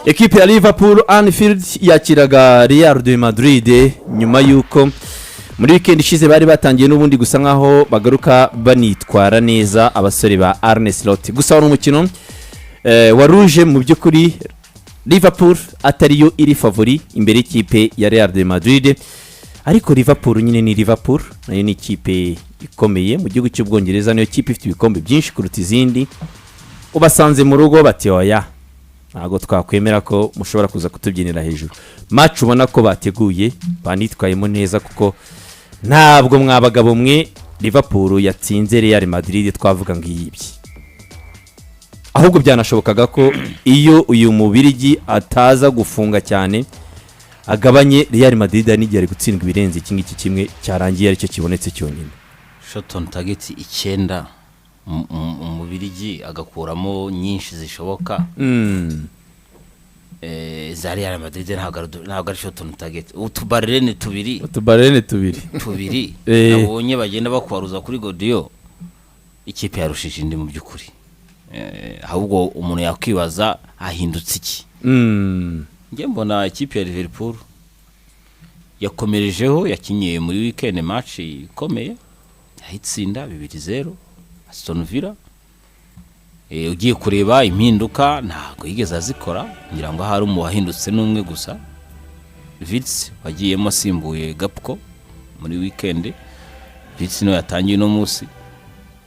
Ekipe ya Liverpool Anfield yakiraga Real de Madrid nyuma yuko muri weekend ishize bari batangiye n'ubundi gusa nkaho bagaruka banitwara neza abasore ba Arne Slot. Gusa wari umukino waruje mu byukuri Liverpool atariyo iri favori imbere y'ikipe ya Real de Madrid, ariko Liverpool nyine ni Liverpool, nayo ni ikipe ikomeye mu gihugu cy'Ubwongereza, niyo kipe ifite ibikombe byinshi kuruta izindi. Ubasanze mu rugo bati oya ntago twakwemera ko mushobora kuza kutubyinira hejuru. Match ubona ko bateguye banitwayemo neza, kuko ntabwo mwabagabo mwe Liverpool yatsinze Real Madrid twavuga ngiyibye, ahubwo byanashobokaga ko iyo uyu mubirigi ataza gufunga cyane agabanye Real Madrid n'igihe ari gutsindwa ibirenze iki ngiki kimwe cyarangiye aricyo kibonetse cyonyine. Shot on target 9 umubirigi agakuramo nyinshi zishoboka. Za Real Madrid ntabwo ari shot on target. Utubarene tubiri nabonye bagenda bakwaruza kuri Godio, ikipe yarushije indi mu byukuri. Ahubwo umuntu yakwibaza ahindutse iki. Nge mbona ikipe ya Liverpool yakomerejeho, yakinye muri weekend match ikomeye, yahitsinda 2-0 Aston Villa. Ugiye kureba impinduka ntago yigeze azikora, ngira ngo hari umuhindutse n'umwe gusa, Vitz wagiyemo asimbuye Gapko muri weekend. Vitz no yatangiye no munsi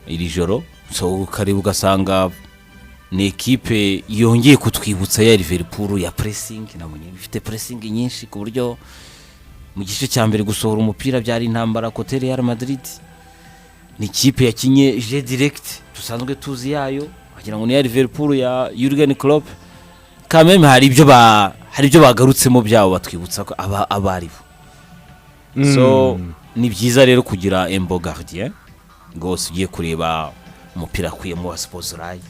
iri joro, so karibu gasanga ni ekipe yongeye kutwibutsa ya Liverpool ya pressing. Nabonye bifite pressing nyinshi ku buryo mu gice cya mbere gusohora umupira byari intambara kote Real Madrid. Ni ikipe yakinye je direct tusanzwe tuzi yayo, wagira ngo ni ya Liverpool ya Jurgen Klopp. Kameme hari ibyo bagarutsemo byabo batwibutsa ko abaribo. So ni byiza rero kugira Embo Gardien gose ugiye kureba umupira kuyemo wa Sportsline.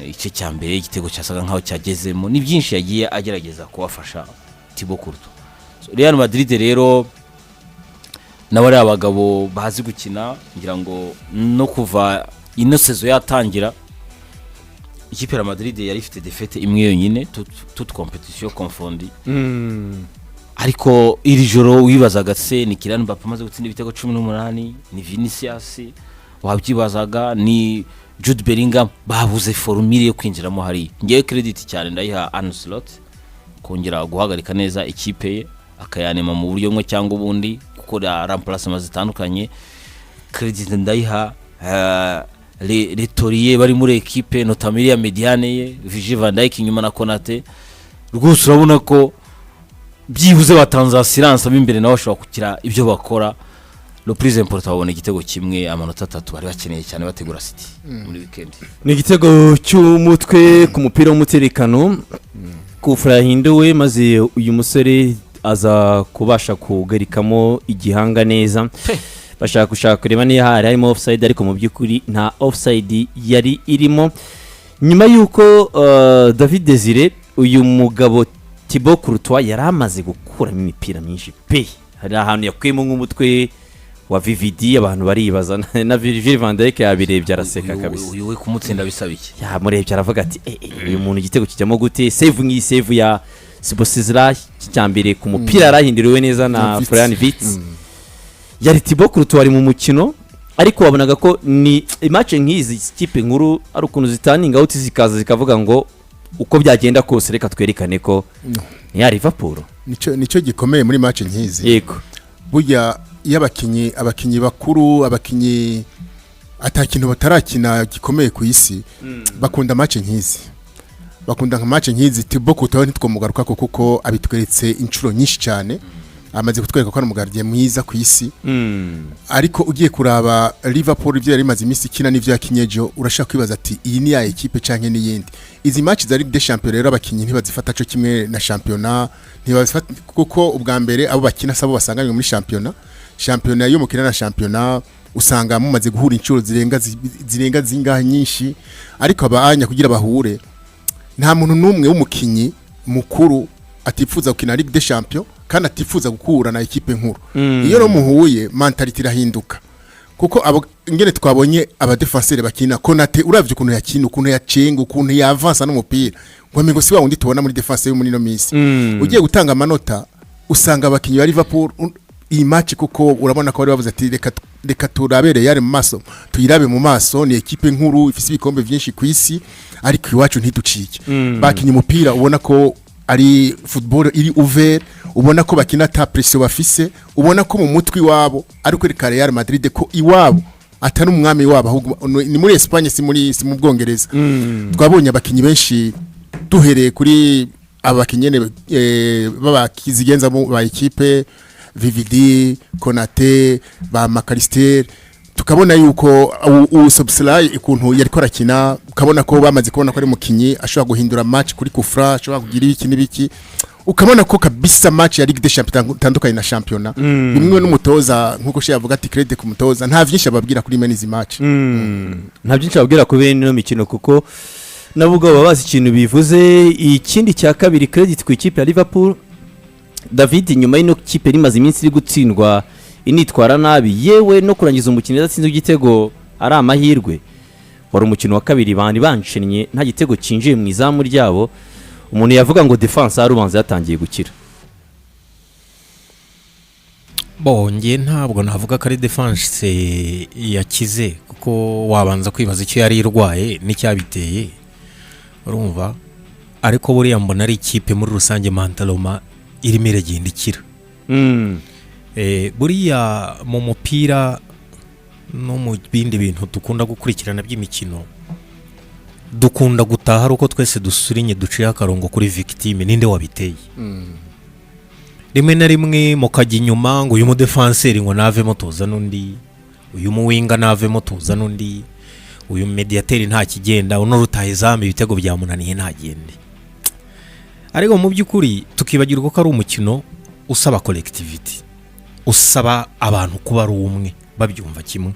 Ice cya mbere igitego cyasaga nkaho cyagezemo, ni byinshi yagiye agerageza kubafasha Thibaut Courtois. So Real Madrid rero n'abari abagabo bazi gukina, ngira ngo no kuva ino sezo yatangira ikipe ya Madrid yari ifite defete imwe yonyine toute competition confondue. Ariko iri joro wibazaga se ni Kylian Mbappé amaze gutsinda ibitego 18, ni Vinicius wabyibazaga, ni Jude Bellingham, babuze formule yo kwinjiramo. Hari ngiye credit cyane ndayiha Arne Slot kongera guhagarika neza ikipe ye, akayanema mu buryo mwe cyangwa ubundi gukora remplacement zitandukanye. Credit ndayiha les Torier bari muri equipe, notamment ya mediane ye Virgil van Dijk inyuma na Konate. Rwose urabona ko byibuze batanze assurance imbere nawe ashobora kukira ibyo bakora. Le plus important babone igitego kimwe, amanota 3 bari bakeneye cyane bategura City muri weekend. Ni igitego cy'umutwe ku mupira w'umuterekano kufura hinduwe, maze uyu musore aza kubasha kugarikamo igihanga neza. Bashaka kureba niyo harimo offside, ariko mu byukuri nta offside yari irimo. Nyuma yuko David Desire uyu mugabo Thibaut Courtois yari amaze gukuramo imipira myinshi pe, hari ahantu yakwemo nk'umutwe wa VVD, abantu baribaza na Virgil van Dijk yabirebye araseka kabisa. Uyu we kumutsinda bisabiki yamurebye aravuga ati uyu muntu igitego kijyamo gute. Save ya Sibosizra cyambere ku mupira arahindiriwe neza na Florian Wirtz. Yari Thibaut Courtois ari mu mukino, ariko wabonaga ko ni match nk'izi kipe nkuru ari ukuntu zitaninga out zikaza zikavuga ngo uko byagenda kose reka twerekane ko ni ya Liverpool. Nico gikomeye muri match nk'izi. Yego burya abakinyi bakuru, abakinyi atakintu batarakina gikomeye ku isi bakunda match nk'izi, bakunda nka match nk'izi. Thibaut Courtois ntitwomugaruka kuko abitweretse inshuro nyinshi cyane, amaze kutwereka ko ari umugardien mwiza ku isi. Ariko ugiye kuraba Liverpool ibyo yari maze imisi kina n'ivyo yakinyejo, urashaka kwibaza ati iyi ni ya equipe canke n'iyindi. Izi match za Ligue des Champions rero abakinyi ntibazifata cyo kimwe na championnat, ntibazifata kuko ubwa mbere abo bakina sabo basanganywe muri championnat yo mukina na championnat usanga mumaze guhura inshuro zirenga zingahe nyinshi. Ariko abanya kugira bahure, nta muntu numwe w'umukinyi mukuru atifuza gukina Ligue des Champions kandi atifuza gukura na equipe nkuru. Iyo no muhuye mentality irahinduka, kuko abo ngene twabonye aba defenseur bakina Konate, uravye ukuntu yakina, ukuntu yacenga, ukuntu yavansa n'umupira, ngo amengo si wa wundi tubona muri defense yo muri no misi ugiye gutanga amanota usanga abakinyi ba Liverpool iyi match kuko urabona ko bari bavuze ati reka turabere yare mu maso tuyirabe mu maso ni equipe nkuru ifise ibikombe byinshi ku isi ariko iwacu ntiducike bakinyi umupira ubona ko ari football iri ouvert ubona ko bakina ta pression bafise ubona ko mu mutwi wabo ariko reka Real Madrid ko iwabo atari umwami wabo ahubwo ni muri Espagne si mu Bwongereza twabonye abakinyi benshi duhereye kuri abakinyene babakizigenza ba equipe VVD Konate ba Macalister tukabona yuko Subslay ikuntu yari korakina ukabona ko bamaze kubona ko ari mukinyi ashobora guhindura match kuri kufra ashobora kugira iki nibiki ukabona ko kabisa match ya Ligue des Champions tandukanye na championnat bimwe n'umutoza nkuko she yavuga ati credit ku mutoza nta vyinshi ababwira kuri menizi match nta byinshi ababwira ku bene no mikino kuko navuga babazi ikintu bivuze ikindi cya kabiri credit ku ikipe ya Liverpool David nyuma y'ino kipe rimaze iminsi iri gutsindwa initwara nabi yewe no kurangiza umukino idatsinze igitego ari amahirwe wari umukino wa kabiri bandi banshenye nta gitego cinjiye mu izamu ryabo umuntu yavuga ngo defense arubanza yatangiye gukira bonge ntabwo navuga ko ari defense yakize kuko wabanza kwibaza icyo yari irwaye n'icyabiteye urumva ariko buriya mbona ari ikipe muri rusange Mantaloma irimo iragenda ikira buriya mu mupira no mu bindi bintu dukunda gukurikirana by'imikino dukunda gutaha ari uko twese dusurinye duciye akarongo kuri victime ninde wabiteye rimwe na rimwe mukajya inyuma ngo uyu mu defenseur ngo navemo tuza n'undi uyu mu winga navemo tuza n'undi uyu mediateur nta kigenda uno rutahizamu ibitego byamunaniye ntagende ariko mu by'ukuri tukibagirwa ko ari umukino usaba collectivity usaba abantu kuba ari umwe babyumva kimwe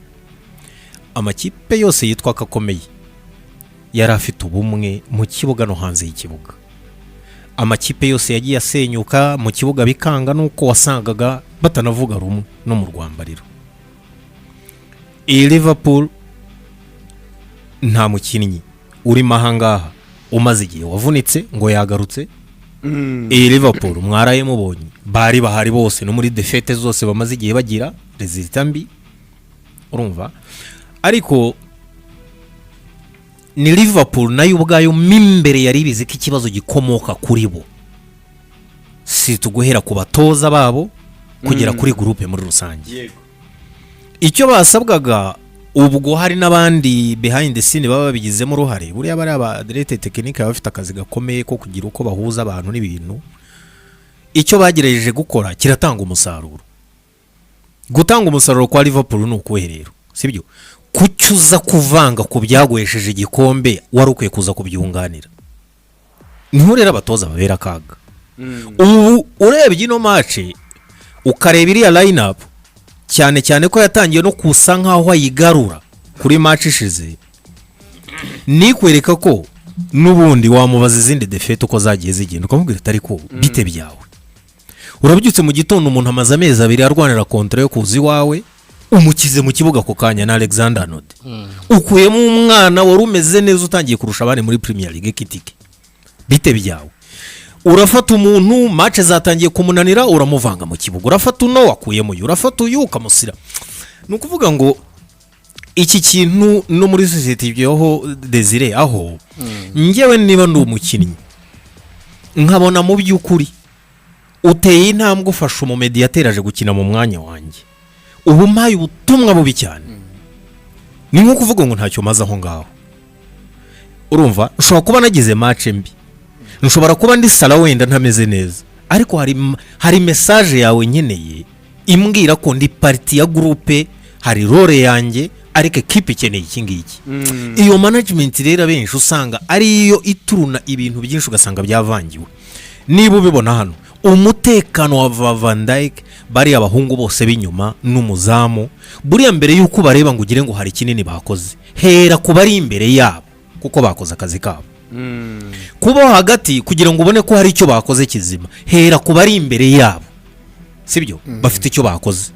amakipe yose yitwa kakomeye yari afite ubumwe mu kibuga no hanze y'ikibuga amakipe yose yagiye asenyuka mu kibuga bikanga nuko wasangaga batanavuga rumwe no mu rwambariro Liverpool nta mukinnyi uri mahangaha umaze igihe wavunitse ngo yagarutse Liverpool mwaraye mubonye bari bahari bose no muri defete zose bamaze igihe bagira resultat mbi urumva ariko ni Liverpool nayo ubwayo mimbere yari bizi ko ikibazo gikomoka kuri bo si tuguhera ku batoza babo kugera kuri groupe muri rusange icyo basabwaga ubwo hari nabandi behind the scene baba babigizemo uruhare buriya bari aba directeur technique bafite akazi gakomeye ko kugira uko bahuza abantu n'ibintu icyo bagerageje gukora kiratanga umusaruro gutanga umusaruro kwa Liverpool ni ukweherero sibyo kucyuza kuvanga ku byagwesheje igikombe wari ukwiye kuza kubyunganira niho rero abatoza babera kaga ubu urebye ino match ukareba iriya lineup cyane cyane ko yatangiye no kusa nkaho ayigarura kuri match ishize ni kwereka ko nubundi wamubaza izindi defete uko zagiye zigenda ukamubwira atari ko bite byawe urabyutse mu gitondo umuntu amaze amezi abiri arwanira kontra yo kuzi wawe umukize mu kibuga ko kanya na Alexander Arnold ukuyemo umwana wari umeze neza utangiye kurusha abandi muri Premier League kitike bite byawe urafata umuntu match zatangiye kumunanira uramuvanga mu kibuga urafata uno wakuyemo urafata uyu ukamusira nukuvuga ngo iki kintu no muri society byoho Desire aho ngewe niba ndi umukinnyi nkabona mu by'ukuri uteye intambwe ufasha mu mediateur aje gukina mu mwanya wanjye ubu mpaye ubutumwa bubi cyane ni nko kuvuga ngo ntacyo maze aho ngaho urumva ushobora kuba nagize match mbi nshobora kuba ndi sala wenda ntameze neza ariko hari message yawe nkeneye imbwira ko ndi party ya groupe hari role yanjye ariko equipe ikeneye iki ngiki iyo management rero benshi usanga ari iyo ituruna ibintu byinshi ugasanga byavangiwe niba ubibona hano umutekano wa Van Dijk bari abahungu bose binyuma n'umuzamu buriya mbere yuko bareba ngo ugire ngo hari kinini bakoze hera kuba ari imbere yabo kuko bakoze akazi kabo kuba hagati kugira ngo ubone ko hari icyo bakoze kizima hera kuba ari imbere yabo sibyo bafite icyo bakoze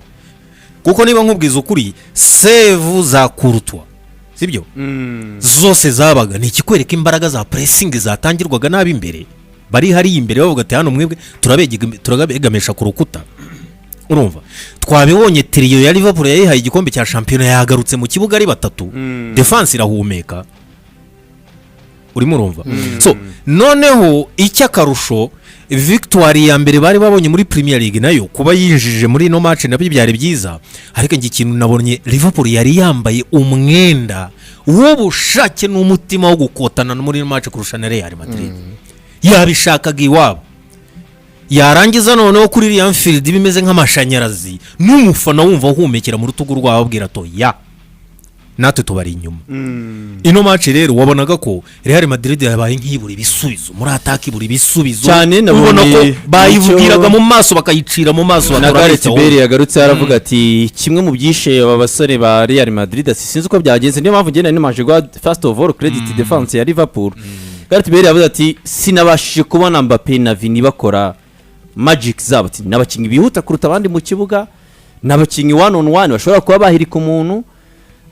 kuko niba nkubwiza ukuri save za Courtois sibyo zose zabaga ni ikikwereka imbaraga za pressing zatangirwaga nabi imbere bari hari imbere bavuga ati hano mwebwe turabegamisha ku rukuta urumva twabibonye trio ya Liverpool yayihaye igikombe cya shampiyona yagarutse mu kibuga ari batatu defense irahumeka urimo urumva so noneho icyakarusho victoire ya mbere bari babonye muri Premier League nayo kuba yinjije muri no match nabyo byari byiza ariko ikintu nabonye Liverpool yari yambaye umwenda w'ubushake n'umutima wo gukotana muri match kurusha na Real Madrid yabishakaga iwabo yarangiza noneho kuri Real Field bimeze nk'amashanyarazi n'umufana wumva uhumekera mu rutugu rwabo abwira to ya natwe tubari inyuma ino match rero wabonaga ko Real Madrid yabaye nk'iburi bisubizo muri attack iburi bisubizo cyane ubona ko bayivugiraga mu maso bakayicira mu maso bakora Tiberi yagarutse aravuga ati kimwe mu byishe aba basore ba Real Madrid sinzi uko byagenze niyo mpamvu ngene nimaje gwa first of all credit defense ya Liverpool Tiberi yavuze ati sinabashije kubona Mbappe na Vini bakora magic zabo n'abakinyi bihuta kuruta abandi mu kibuga n'abakinyi one on one bashobora kuba bahirika umuntu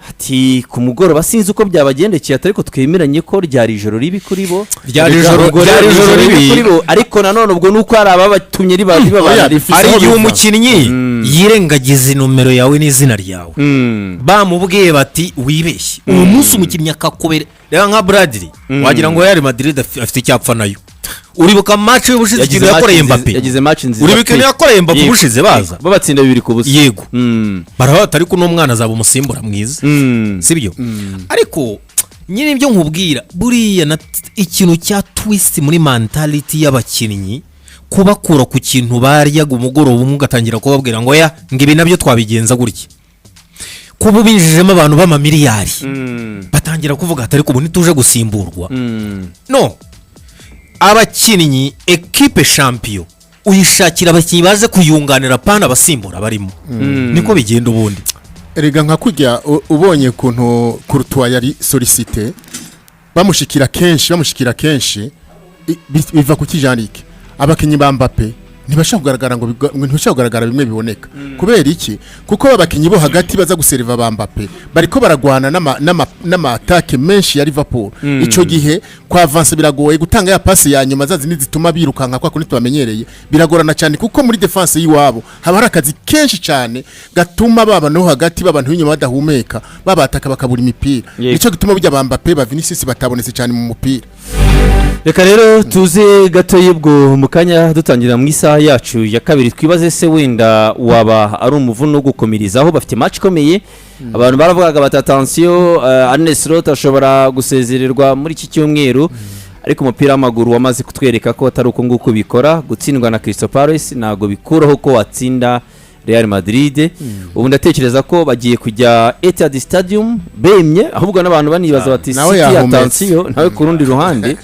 ati ku mugoroba sinzi uko byabagendekeye ariko twemeranye ko ryari ijoro ribi kuri bo ryari ijoro ribi kuri bo ariko nanone ubwo nuko ari ababatumye ari igihe umukinnyi yirengagiza nomero yawe n'izina ryawe bamubwiye bati wibeshye uwo munsi umukinnyi akakubera reba nka Bradley wagira ngo Real Madrid afite icyapfa nayo uribuka match y'ubushize ikintu yakoreye Mbappe yagize match nziza uribuka ikintu yakoreye Mbappe ubushize baza babatsinda 2 ku busa yego barabata ariko no mwana azaba umusimbura mwiza sibyo ariko nyine ibyo nkubwira buriya ikintu cya twist muri mentality y'abakinnyi kubakura ku kintu baryaga umugoroba umwe ugatangira kubabwira ngo ya ngibi nabyo twabigenza gutya kuba binjijemo abantu b'amamiliyari batangira kuvuga ati ariko ubu ntituje gusimburwa no abakinnyi equipe champion uyishakira abakinnyi baze kuyunganira pana basimbura barimo niko bigenda ubundi erega nka kujya ubonye kuntu Courtois yari sollicité bamushikira kenshi biva ku kijanike abakinnyi ba Mbappe ntibashaka kugaragara bimwe biboneka kubera iki kuko abakinnyi bo hagati baza guseriva ba Mbappe bariko baragwana n'ama attaque menshi ya Liverpool ico gihe kwa avance biragoye gutanga ya passe ya nyuma zazi nizituma birukanka kwa kuntu tubamenyereye biragorana cyane kuko muri defense yiwabo haba hari akazi kenshi cyane gatuma baba no hagati babantu b'inyuma badahumeka babataka bakabura imipira ico gituma bijya ba Mbappe ba Vinicius batabonetse cyane mu mupira. Reka rero tuze gato yibwo mukanya dutangira mu isaha yacu ya kabiri twibaze se wenda waba ari umuvuno wo gukomirizaho bafite match ikomeye abantu baravugaga bati attention Arne Slot ashobora gusezererwa muri iki cyumweru ariko umupira w'amaguru wamaze kutwereka ko atari uko nguko bikora gutsindwa na Crystal Palace nago bikuraho ko watsinda Real Madrid ubu ndatekereza ko bagiye kujya Etihad Stadium bemye ahubwo n'abantu banibaza bati attention nawe ku rundi ruhande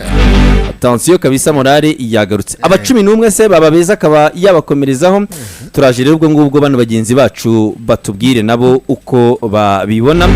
attention kabisa morale yagarutse aba 11 se baba beza akaba yabakomerezaho turaje rero ubwo ngubwo bano bagenzi bacu batubwire nabo uko babibona